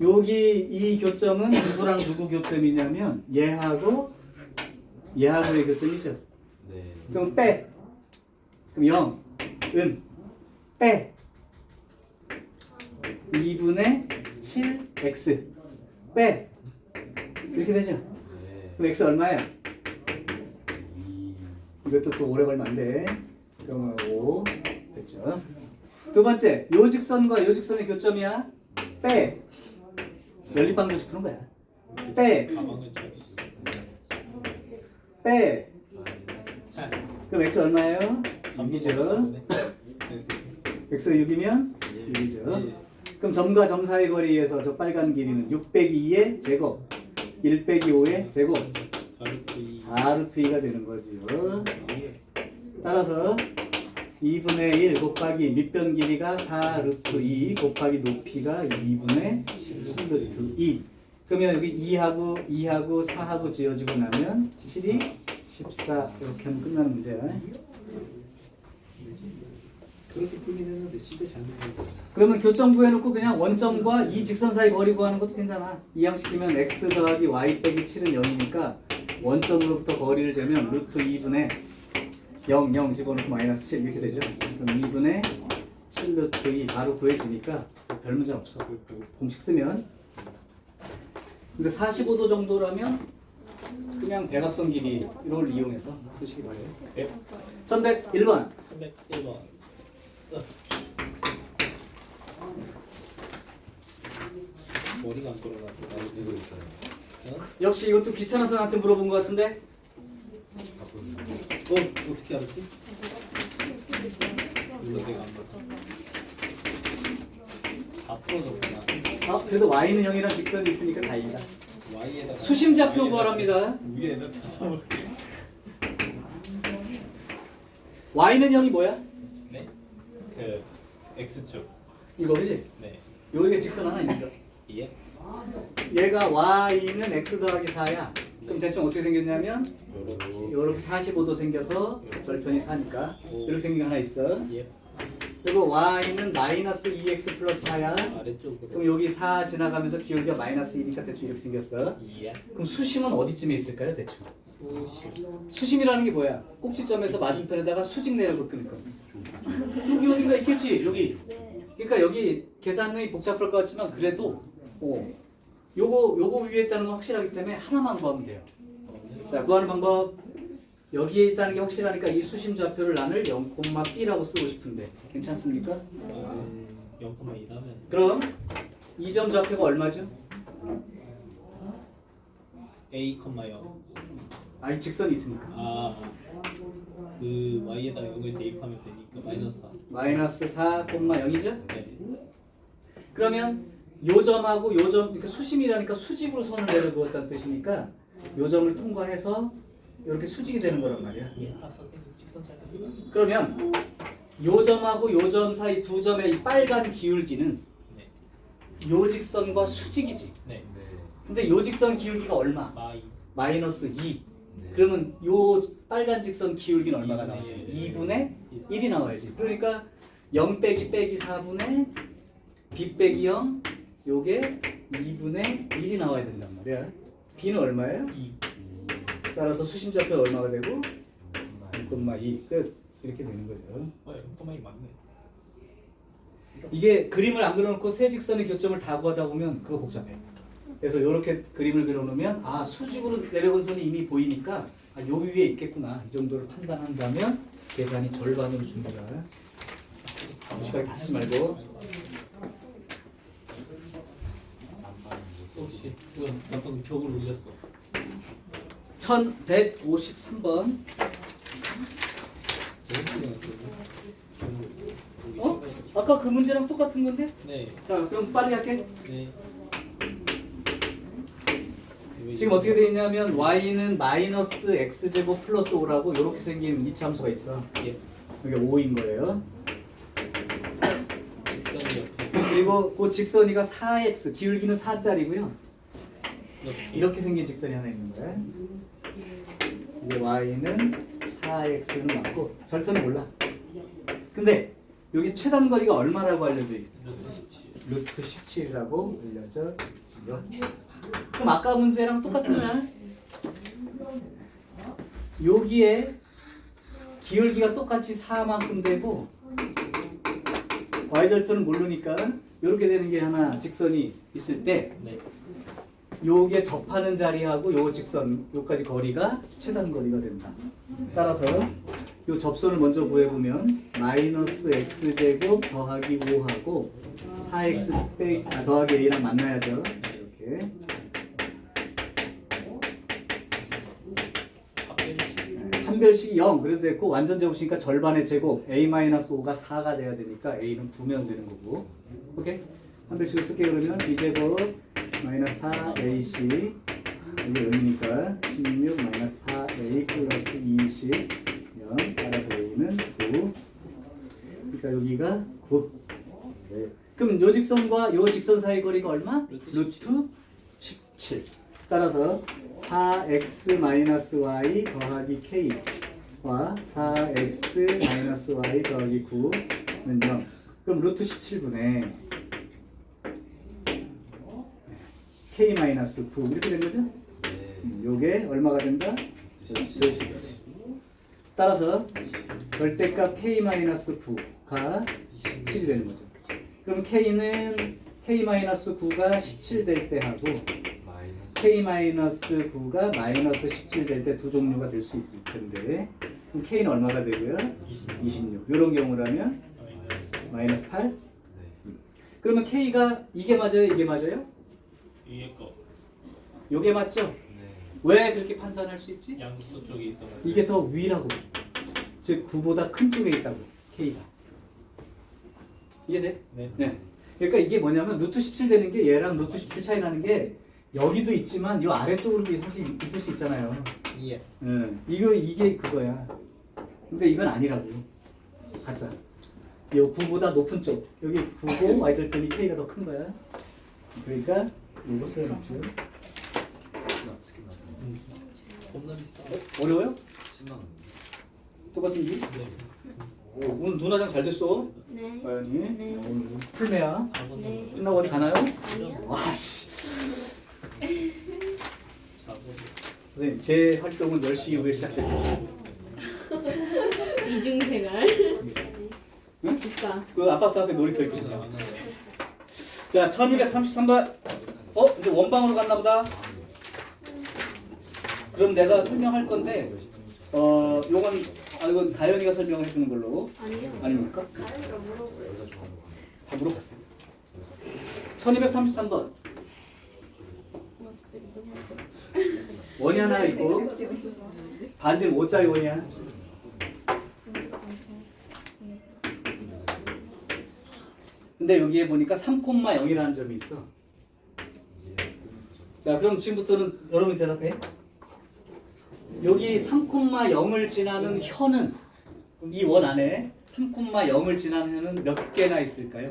여기 이 교점은 누구랑 누구 교점이냐면 얘하고의 교점이죠. 네. 그럼 빼. 그럼 0, 은, 빼. 2분의 7x 빼. 이렇게 되죠. 네. 그럼 x 얼마야? 이것도 또 오래 걸리면 안 돼. 그러면 5 됐죠. 두 번째, 요 직선과 요 직선의 교점이야. 빼. 연립방정식 푸는 거야. 빼. 가방을 차. 빼. 차. 그럼 x 얼마예요? 6이죠. x 6이면 6이죠. 그럼 점과 점 사이 거리에서 저 빨간 길이는 6 빼기 2의 제곱 1 빼기 5의 제곱 4루트 2가 되는 거지요. 따라서 2분의 1 곱하기 밑변 길이가 4루트 2 곱하기 높이가 2분의 7루트 2. 그러면 여기 2하고 4하고 지어지고 나면 7이 14 이렇게 하면 끝나는 문제야. 그렇게 풀긴 했는데 진짜 잘 풀린 그러면 교점 구해놓고 그냥 원점과 이 직선 사이 거리 구하는 것도 괜찮아. 이항시키면 x 더하기 y 빼기 7은 0이니까 원점으로부터 거리를 재면 루트 2분의 0, 0 집어넣고 마이너스 7 이렇게 되죠. 그럼 2분의 7 루트 2 바로 구해지니까 별 문제 없어. 공식 쓰면. 근데 45도 정도라면 그냥 대각선 길이 이걸 이용해서 쓰시기 바래요. 1101번. 301번. 머리가 안 돌아가서 나 이거 있잖아요. 역시 이것도 귀찮아서 나한테 물어본 것 같은데? 어떻게 알았지? 이거 내가 안 봤다. 다 풀어졌구나. 그래도 y는 0이란 직선이 있으니까 다행이다. Y에다가 수심좌표 구하랍니다. 위에다 펴서 y는 0이 뭐야? 네. 그 X축. 이거 그지? 네. 여기가 직선 하나 있죠. 예. 얘가 y는 x 더하기 4야. 그럼 대충 어떻게 생겼냐면 요렇게 이렇게 45도 생겨서 절편이 4니까 이렇게 생긴 거 하나 있어. 예. 그리고 y는 마이너스 2x 플러스 4야. 아래쪽으로. 그럼 여기 4 지나가면서 기울기가 마이너스 2니까 대충 이렇게 생겼어. 예. 그럼 수심은 어디쯤에 있을까요, 대충? 수심. 수심이라는 게 뭐야? 꼭지점에서 맞은편에다가 수직 내려고 끊을 거. 여기 어딘가 있겠지, 여기. 네. 그러니까 여기 계산이 복잡할 것 같지만 그래도 요거 위에 있다는 건 확실하기 때문에 하나만 구하면 돼요. 자, 구하는 방법. 여기에 있다는 게 확실하니까 이 수심 좌표를 나눌 0,b라고 쓰고 싶은데 괜찮습니까? 0,1하면 그럼 이 점 좌표가 얼마죠? A,0. 이 직선이 있으니까 그 y에다가 0을 대입하면 되니까 마이너스 4. 마이너스 4,0이죠? 네. 그러면 요 점하고 요 점, 그러니까 수심이라니까 수직으로 선을 내려 그었다는 뜻이니까 요 점을 통과해서 이렇게 수직이 되는 거란 말이야. 예. 선생님 직선 잘 됩니다. 그러면 요 점하고 요 점 사이 두 점의 이 빨간 기울기는 네. 요 직선과 수직이지. 네. 네. 근데 요 직선 기울기가 얼마? 마이. 마이너스 2. 네. 그러면 요 빨간 직선 기울기는 얼마가 나와? 예. 2분의 1이 나와야지. 그러니까 0 빼기 4분의 b 빼기 0 요게 2분의 1이 나와야 된단 말이야. b는 얼마예요? 2. 따라서 수심 좌표가 얼마가 되고 0,2 끝. 이렇게 되는 거죠. 0,2 맞네. 이게 그림을 안 그려놓고 세 직선의 교점을 다 구하다 보면 그거 복잡해. 그래서 이렇게 그림을 그려놓으면 수직으로 내려온 선이 이미 보이니까 요 위에 있겠구나 이 정도를 판단한다면 계산이 절반으로 줍니다. 무식하게 다 쓰지 말고. 혹시 이건 나쁜 벽을 울렸어. 1153번. 아까 그 문제랑 똑같은 건데? 네. 자, 그럼 빠르게 할게. 네. 지금 어떻게 돼 있냐면 y는 마이너스 x제곱 플러스 5라고 이렇게 생긴 이차 함수가 있어. 예. 이게 5인 거예요. 직선이 옆에 그리고 그 직선이가 4x, 기울기는 4짜리고요. 플러스 이렇게 생긴 직선이 하나 있는 거야. 이게 y는 4x는 맞고 절편은 몰라. 근데 여기 최단 거리가 얼마라고 알려져 있어? 루트 17이라고 알려져 있지요. 그럼 아까 문제랑 똑같은 거야. 여기에 기울기가 똑같이 4만큼 되고 y절편은 모르니까 이렇게 되는 게 하나 직선이 있을 때 네. 요게 접하는 자리하고 요 직선 요까지 거리가 최단 거리가 된다. 따라서 요 접선을 먼저 구해보면 마이너스 x제곱 더하기 5하고 4x 더하기 a랑 만나야죠. 이렇게 한별식이 0 그래도 됐고 완전 제곱이니까 절반의 제곱 a-5가 4가 돼야 되니까 a는 2면 되는 거고. 오케이? 한별식을 쓸게 그러면 b제곱 마이너스 4ac 이게 0이니까 16 마이너스 4a 플러스 20 0 따라서 a는 9. 그러니까 여기가 9. 네. 그럼 요 직선과 요 직선 사이 거리가 얼마? 루트 17. 따라서 4x 마이너스 y 더하기 k와 4x 마이너스 y 더하기 9는 0. 그럼 루트 17분의 k 마이너스 9 이렇게 된 거죠? 요게 얼마가 된다? 따라서 절대값 k 마이너스 9가 17이 되는 거죠. 그럼 k는 k 마이너스 9가 17 될 때 하고 k 마이너스 9가 마이너스 17 될 때 두 종류가 될 수 있을 텐데 그럼 k는 얼마가 되고요? 26. 이런 경우라면 마이너스 8. 그러면 k가 이게 맞아요? 이게 맞아요? 위에 거 요게 맞죠? 왜 그렇게 판단할 수 있지? 양수 쪽에 있어가지고 이게 더 위라고. 즉 9보다 큰 쪽에 있다고. k가. 이해돼? 네. 네. 그러니까 이게 뭐냐면 루트 17 되는 게 얘랑 루트 17 차이 나는 게 여기도 있지만 요 아래쪽으로도 사실 있을 수 있잖아요. 예. 이게 그거야. 근데 이건 아니라고. 가짜. 요 9보다 높은 쪽. 여기 9고 y절편이 k가 더 큰 거야. 그러니까 이거 써야겠죠. 겁나 비싸. 어려워요? 신나는. 똑같은 기? 네. 오, 오늘 눈 화장 잘 됐어. 네. 과연이. 네. 오늘 풀매야. 네. 끝나고 어디 가나요? 아니요. 와씨. 자고 선생님 제 활동은 10시 이후에 시작됩니다. 이중생활. 응? 진짜. 그 아파트 앞에 놀이터 있거든요. 자, 1233번. 이제 원방으로 갔나 보다. 그럼 내가 설명할 건데, 요건, 이건 가연이가 설명을 해주는 걸로. 아니요. 아닙니까? 가연이가 물어보요. 여자 좋아하는 거. 다 물어봤어요. 1233번. 와 진짜 이거 너무 어렵다. 원이 하나 있고, 반지는 5짜리 원이야. 근데 여기에 보니까 3,0이라는 점이 있어. 자, 그럼 지금부터는 여러분이 대답해. 여기 3,0을 지나는 현은 이 원 안에 3,0을 지나는 현은 몇 개나 있을까요?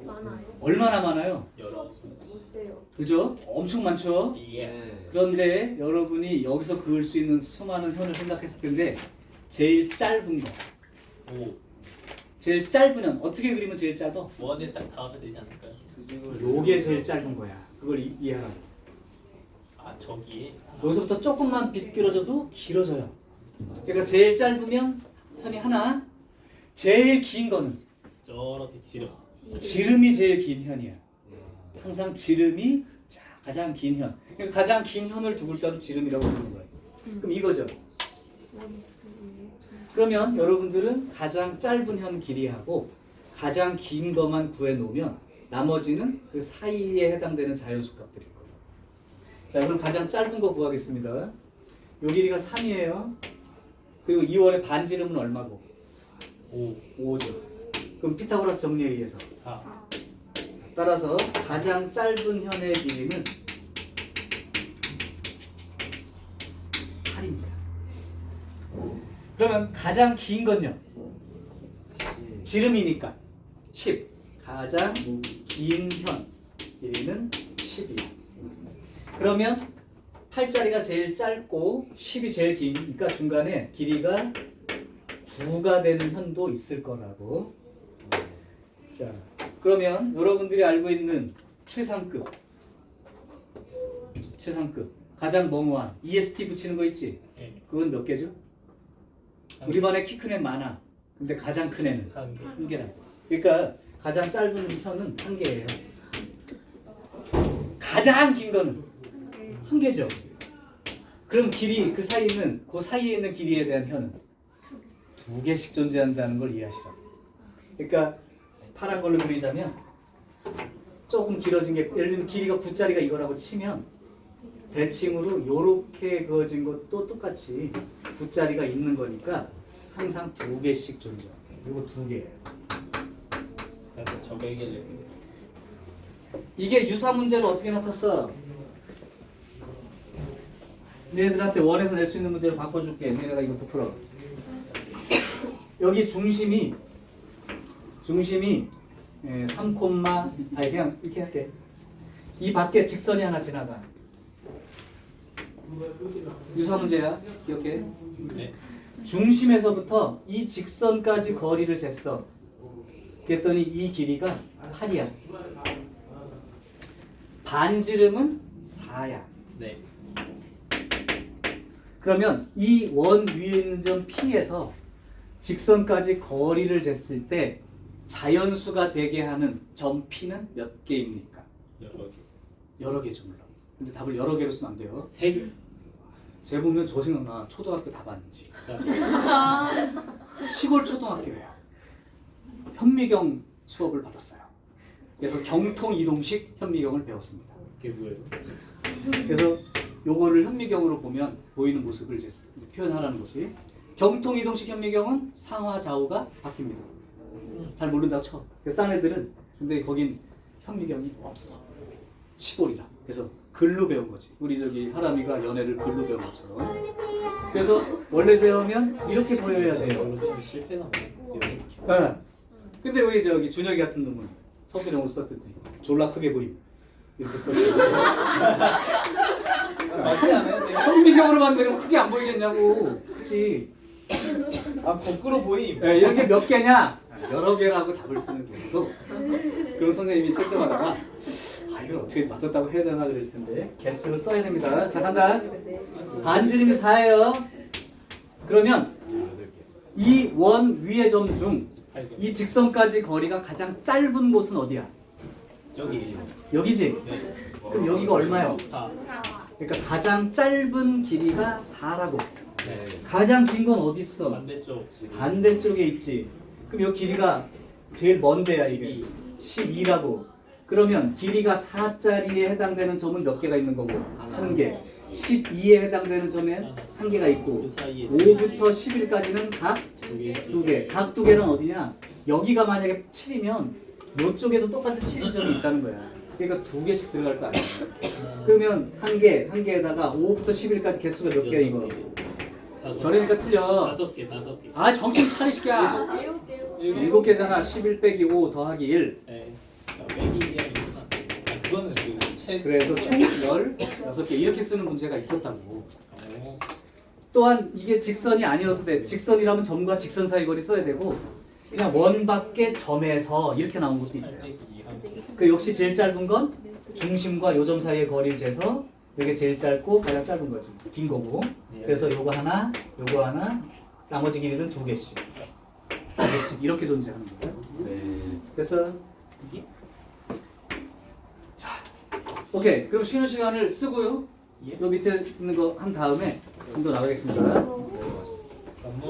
많아요. 얼마나 많아요? 열어. 못 세요. 그죠? 엄청 많죠? 예. 네. 그런데 여러분이 여기서 그을 수 있는 수많은 현을 생각했을 텐데 제일 짧은 거, 오. 제일 짧은 현 어떻게 그리면 제일 짧아? 원에 딱 닿으면 되지 않을까요? 수직을. 요게 제일 짧은 거야. 그걸 이해하라고. 아 저기에. 여기서부터 조금만 비껴져도 길어져요. 그러니까 제일 짧으면 현이 하나, 제일 긴 거는 저렇게 지름. 지름이 제일 긴 현이야. 항상 지름이 가장 긴 현. 그러니까 가장 긴 현을 두 글자로 지름이라고 부르는 거예요. 그럼 이거죠. 그러면 여러분들은 가장 짧은 현 길이하고 가장 긴 것만 구해 놓으면 나머지는 그 사이에 해당되는 자연수 값들일 거예요. 자, 그럼 가장 짧은 거 구하겠습니다. 요 길이가 3이에요. 그리고 2월의 반지름은 얼마고? 5. 5죠. 그럼 피타고라스 정리에 의해서 4. 따라서 가장 짧은 현의 길이는 8입니다. 그러면 가장 긴 건요? 지름이니까 10. 가장 긴 현 길이는 10이에요. 그러면 8짜리가 제일 짧고 10이 제일 기니까 중간에 길이가 9가 되는 현도 있을 거라고. 자, 그러면 여러분들이 알고 있는 최상급 가장 멍우한 EST 붙이는 거 있지? 예. 그건 몇 개죠? 우리 반에 키 큰 애 많아. 근데 가장 큰 애는 한 개. 한 개라고. 그러니까 가장 짧은 현은 한 개예요. 가장 긴 거는 한 개죠. 그럼 길이 그 사이는 그 사이에 있는 길이에 대한 현은 두 개씩 존재한다는 걸 이해하시라고. 그러니까 파란 걸로 그리자면 조금 길어진 게 예를 들면 길이가 9짜리가 이거라고 치면 대칭으로 요렇게 그어진 것도 똑같이 9짜리가 있는 거니까 항상 두 개씩 존재. 이거 두 개예요. 약간 저백일래. 이게 유사 문제로 어떻게 나탔어? 얘네들한테 원에서 낼 수 있는 문제를 바꿔줄게. 얘네가 이것도 풀어. 여기 중심이 3, 그냥 이렇게 할게. 이 밖에 직선이 하나 지나가. 유사 문제야. 기억해. 네. 중심에서부터 이 직선까지 거리를 쟀어. 그랬더니 이 길이가 8이야. 반지름은 4야. 네. 그러면 이 원 위에 있는 점 P에서 직선까지 거리를 쟀을 때 자연수가 되게 하는 점 P는 몇 개입니까? 여러 개. 여러 개죠 물론. 근데 답을 여러 개로 쓰면 안 돼요. 3개. 제 보면 저 생각나. 초등학교 답안지. 시골 초등학교예요. 현미경 수업을 받았어요. 그래서 경통 이동식 현미경을 배웠습니다. 그게 뭐예요? 그래서 요거를 현미경으로 보면 보이는 모습을 이제 표현하라는 거지. 경통 이동식 현미경은 상하 좌우가 바뀝니다. 잘 모른다고 쳐. 그래서 딴 애들은 근데 거긴 현미경이 없어. 시골이라. 그래서 글로 배운 거지. 우리 저기 하람이가 연애를 글로 배운 것처럼. 그래서 원래 배우면 이렇게 보여야 돼요. 별로 실패 나네. 네. 근데 왜 저기 준혁이 같은 놈은 서술형으로 썼더니 졸라 크게 보임. 이렇게 썼더니 맞지 않아요? 선생님? 현미경으로 만들면 크게 안 보이겠냐고. 그치? 아 거꾸로 보임. 예, 이런 게 몇 개냐? 여러 개라고 답을 쓰는 경우도 그런 선생님이 채점하다가 아 이걸 어떻게 맞췄다고 해야 되나 그럴 텐데 개수를 써야 됩니다. 자 간다. 반지름이 4예요. 그러면 이 원 위의 점 중 이 직선까지 거리가 가장 짧은 곳은 어디야? 저기 여기지? 네. 그럼 여기가 얼마요? 4. 그러니까 가장 짧은 길이가 4라고. 네. 가장 긴 건 어디 있어? 반대쪽. 반대쪽에 있지. 그럼 이 길이가 제일 먼 데야 이게. 12라고. 그러면 길이가 4짜리에 해당되는 점은 몇 개가 있는 거고? 한 개. 12에 해당되는 점에 한 개가 있고 그 사이에 5부터 11까지는 각 두 개. 각 두 개는 어디냐? 여기가 만약에 7이면 이쪽에도 똑같은 7인 점이 있다는 거야. 그러니까 두 개씩 들어갈 거 아니야. 그러면 한 개에다가 5부터 11까지 개수가 몇 개야 이거? 저래니까 틀려. 5개, 5개. 아 정신 차리시켜. 7개잖아. 11 빼기 5 더하기 1. 네. 빼기 1이구나. 그거는 그 그래서 총 16개 이렇게 쓰는 문제가 있었다고. 또한 이게 직선이 아니어도 돼. 직선이라면 점과 직선 사이 거리 써야 되고 그냥 원 밖의 점에서 이렇게 나온 것도 있어요. 그 역시 제일 짧은 건 중심과 요점 사이의 거리를 재서 이게 제일 짧고 가장 짧은 거지. 긴 거고. 그래서 요거 하나, 나머지 길이는 2개씩. 4개씩 이렇게 존재하는 거예요. 네. 됐어요? 자, 오케이. 그럼 쉬는 시간을 쓰고요. 요 밑에 있는 거 한 다음에 진도 나가겠습니다.